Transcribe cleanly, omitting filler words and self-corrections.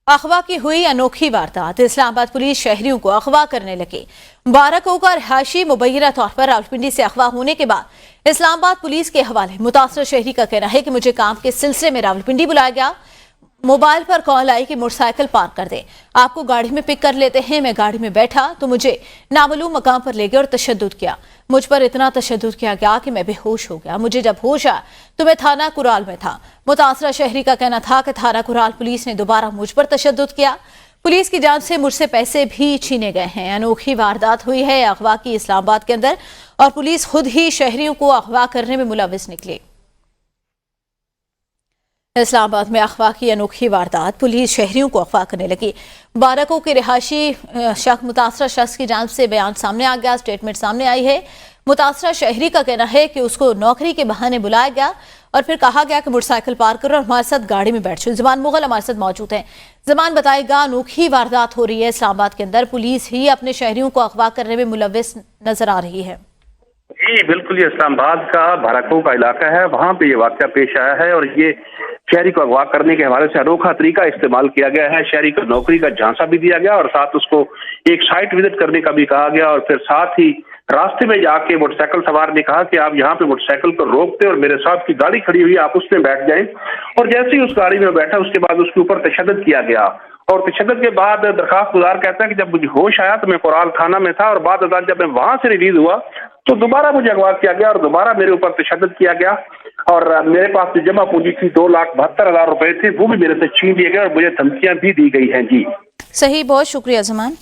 अगवा की हुई अनोखी वारदात। इस्लामाबाद पुलिस शहरियों को अगवा करने लगी। मुबारक का रिहायशी मुबैना तौर पर रावलपिंडी से अगवा होने के बाद इस्लामाबाद पुलिस के हवाले मुतासर शहरी का कहना है कि मुझे काम के सिलसिले में रावलपिंडी बुलाया गया। मोबाइल पर कॉल आई कि मोटरसाइकिल पार्क कर दे, आपको गाड़ी में पिक कर लेते हैं। मैं गाड़ी में बैठा तो मुझे नामालूम मकाम पर ले गए और तशद्दुद किया। मुझ पर इतना तशद्दुद किया गया कि मैं बेहोश हो गया। मुझे जब होश आया तो मैं थाना कुराल में था। मुतासरा शहरी का कहना था कि थाना कुराल पुलिस ने दोबारा मुझ पर तशद्दुद किया। पुलिस की जांच से मुझसे पैसे भी छीने गए हैं। अनोखी वारदात हुई है अगवा की इस्लामाबाद के अंदर और पुलिस खुद ही शहरियों को अगवा करने में मुलविस निकली। इस्लामाबाद में अगवा की अनोखी वारदात, पुलिस शहरियों को अगवा करने लगी। मुबारकों के रिहायशी शख्स मुतासरा शख्स की जांच से बयान सामने आ गया, स्टेटमेंट सामने आई है। मुतासरा शहरी का कहना है कि उसको नौकरी के बहाने बुलाया गया और फिर कहा गया कि मोटरसाइकिल पार्क करो और हमारे साथ गाड़ी में बैठ जाओ। जमान मुगल हमारे साथ मौजूद हैं। जमान बताएगा, अनोखी वारदात हो रही है इस्लामाबाद के अंदर, पुलिस ही अपने शहरियों को अगवा करने में मुलविस नजर आ रही है। जी बिल्कुल, ये इस्लामाबाद का भारकों का इलाका है, वहाँ पे ये वाक़या पेश आया है और ये शहरी को अगवा करने के हवाले से अनोखा तरीका इस्तेमाल किया गया है। शहरी को नौकरी का झांसा भी दिया गया और साथ उसको एक साइट विजिट करने का भी कहा गया और फिर साथ ही रास्ते में जाके मोटरसाइकिल सवार ने कहा कि आप यहाँ पे मोटरसाइकिल को रोकते और मेरे साथ की गाड़ी खड़ी हुई, आप उसमें बैठ जाएं। और जैसे ही उस गाड़ी में बैठा उसके बाद उसके ऊपर तशद्दुद किया गया और तशद्दुद के बाद दरखास्त गुजार कहता है कि जब मुझे होश आया तो मैं कुराल थाना में था और बाद जब मैं वहां से रिलीज हुआ तो दोबारा मुझे अगवा किया गया और दोबारा मेरे ऊपर तशद्दुद किया गया और मेरे पास जो जमा पूंजी थी 2,72,000 रुपए थे, वो भी मेरे से छीन लिए गए और मुझे धमकियां भी दी गई हैं। जी सही, बहुत शुक्रिया जमान।